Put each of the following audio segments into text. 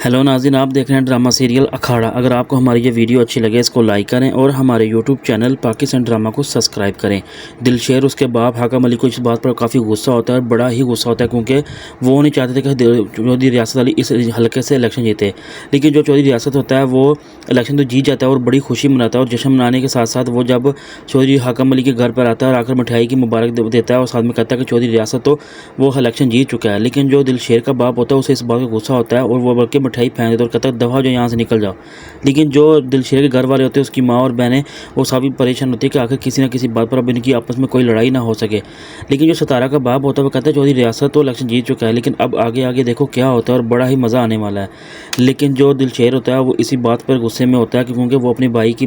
Hello नाज़रीन, आप देख रहे हैं ड्रामा सीरियल अखाड़ा। अगर आपको हमारी ये वीडियो अच्छी लगे इसको लाइक करें और हमारे यूट्यूब चैनल पाकिस्तान ड्रामा को सब्सक्राइब करें। दिलशेर उसके बाप हाकम अली को इस बात पर काफ़ी गुस्सा होता है और बड़ा ही गुस्सा होता है, क्योंकि वो नहीं चाहते थे कि चौधरी रियासत अली इस हल्के से इलेक्शन जीते। लेकिन जो चौधरी रियासत होता है वो इलेक्शन तो जीत जाता है और बड़ी खुशी मनाता है। और जश्न मनाने के साथ साथ वो जब चौधरी हाकम अली के घर पर आता है और आकर मिठाई की मुबारक देता है और साथ में कहता है कि चौधरी रियासत तो वो इलेक्शन जीत चुका है। लेकिन जो दिलशेर का बाप होता है उसे इस बात का गुस्सा होता है और वो बल्कि मिठाई फेंक देता है और कहता है दफ़ा जो यहाँ से निकल जाओ। लेकिन जो दिलशेर के घर वाले होते हैं, उसकी माँ और बहनें, वो सभी परेशान होती है कि आखिर किसी न किसी बात पर अब इनकी आपस में कोई लड़ाई ना हो सके। लेकिन जो सितारा का बाप होता है वो कहता है चौधरी रियासत तो इलेक्शन जीत चुका है, लेकिन अब आगे आगे देखो क्या होता है और बड़ा ही मज़ा आने वाला है। लेकिन जो दिलशेर होता है वो इसी बात पर गुस्से में होता है क्योंकि वो अपने भाई की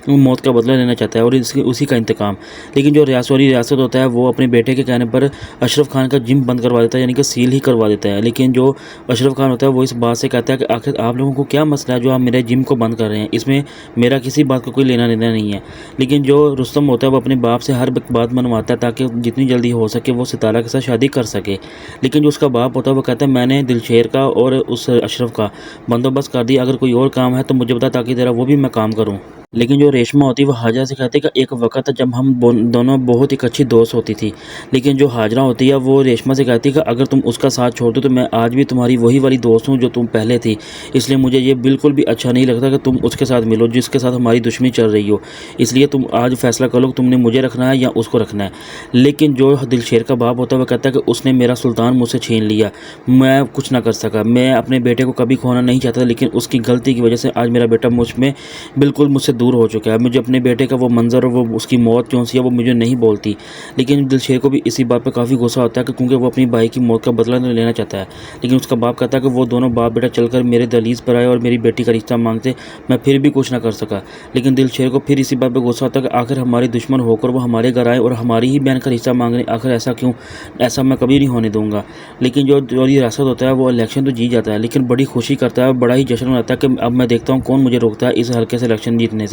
मौत का बदला लेना चाहता है और उसी का इंतकाम। लेकिन जो रियासत होता है वो अपने बेटे के कहने पर अशरफ खान का जिम बंद करवा देता है, यानी कि सील ही करवा देता है। लेकिन जो अशरफ खान होता है वो इस बात से कहता है कि आखिर आप लोगों को क्या मसला है जो आप मेरे जिम को बंद कर रहे हैं, इसमें मेरा किसी बात का कोई लेना देना नहीं है। लेकिन जो रुस्तम होता है वो अपने बाप से हर बात मनवाता है ताकि जितनी जल्दी हो सके वो सितारा के साथ शादी कर सके। लेकिन जो उसका बाप होता है वो कहता है मैंने दिलशेर का और उस अशरफ का बंदोबस्त कर दिया, अगर कोई और काम है तो मुझे बता ताकि तेरा वो भी मैं काम करूँ। लेकिन जो रेशमा होती है वो हाजरा से कहती है कि एक वक्त था जब हम दोनों बहुत एक अच्छी दोस्त होती थी। लेकिन जो हाजरा होती है वो रेशमा से कहती है कि अगर तुम उसका साथ छोड़ दो तो मैं आज भी तुम्हारी वही वाली दोस्त हूँ जो तुम पहले थी, इसलिए मुझे ये बिल्कुल भी अच्छा नहीं लगता कि तुम उसके साथ मिलो जिसके साथ हमारी दुश्मनी चल रही हो। इसलिए तुम आज फैसला कर लो कि तुमने मुझे रखना है या उसको रखना है। लेकिन जो दिलशेर का बाप होता है वह कहता है कि उसने मेरा सुल्तान मुझसे छीन लिया, मैं कुछ ना कर सका, मैं अपने बेटे को कभी खोना नहीं चाहता, लेकिन उसकी गलती की वजह से आज मेरा बेटा बिल्कुल मुझसे दूर हो चुका है। मुझे अपने बेटे का वो मंजर और वो उसकी मौत जो सी है वो मुझे नहीं बोलती। लेकिन दिलशेर को भी इसी बात पर काफ़ी गुस्सा होता है क्योंकि वो अपनी भाई की मौत का बदला लेना चाहता है। लेकिन उसका बाप कहता है कि वो दोनों बाप बेटा चलकर मेरे दहलीज पर आए और मेरी बेटी का रिश्ता मांगते, मैं फिर भी कुछ ना कर सका। लेकिन दिलशेर को फिर इसी बात पर गुस्सा होता है कि आखिर हमारे दुश्मन होकर वो हमारे घर आए और हमारी ही बहन का रिश्ता मांगने, आखिर ऐसा क्यों? ऐसा मैं कभी नहीं होने दूंगा। लेकिन जो चौधरी रियासत होता है वो इलेक्शन तो जीत जाता है, लेकिन बड़ी खुशी करता है, बड़ा ही जश्न मनाता है कि अब मैं देखता हूँ कौन मुझे रोकता है इस हल्के से इलेक्शन जीतने से।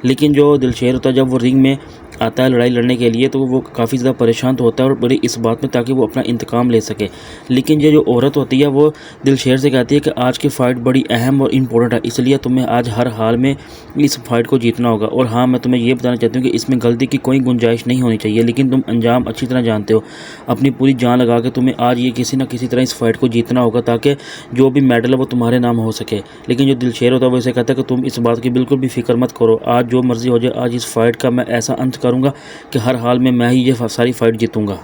लेकिन जो दिलशेर होता है जब वो रिंग में आता है लड़ाई लड़ने के लिए तो वो काफ़ी ज़्यादा परेशान तो होता है और बड़ी इस बात में ताकि वो अपना इंतकाम ले सके। लेकिन ये जो औरत होती है वो दिलशेर से कहती है कि आज की फ़ाइट बड़ी अहम और इम्पोर्टेंट है, इसलिए तुम्हें आज हर हाल में इस फाइट को जीतना होगा। और हाँ, मैं तुम्हें ये बताना चाहती हूँ कि इसमें गलती की कोई गुंजाइश नहीं होनी चाहिए, लेकिन तुम अंजाम अच्छी तरह जानते हो। अपनी पूरी जान लगा के तुम्हें आज ये किसी न किसी तरह इस फाइट को जीतना होगा ताकि जो भी मेडल है वो तुम्हारे नाम हो सके। लेकिन जो दिलशेर होता है वो इसे कहता है कि तुम इस बात की बिल्कुल भी फिक्र मत करो, आज जो मर्ज़ी हो जाए, आज इस फाइट का मैं ऐसा अंत करूँगा कि हर हाल में मैं ही ये सारी फाइट जीतूँगा।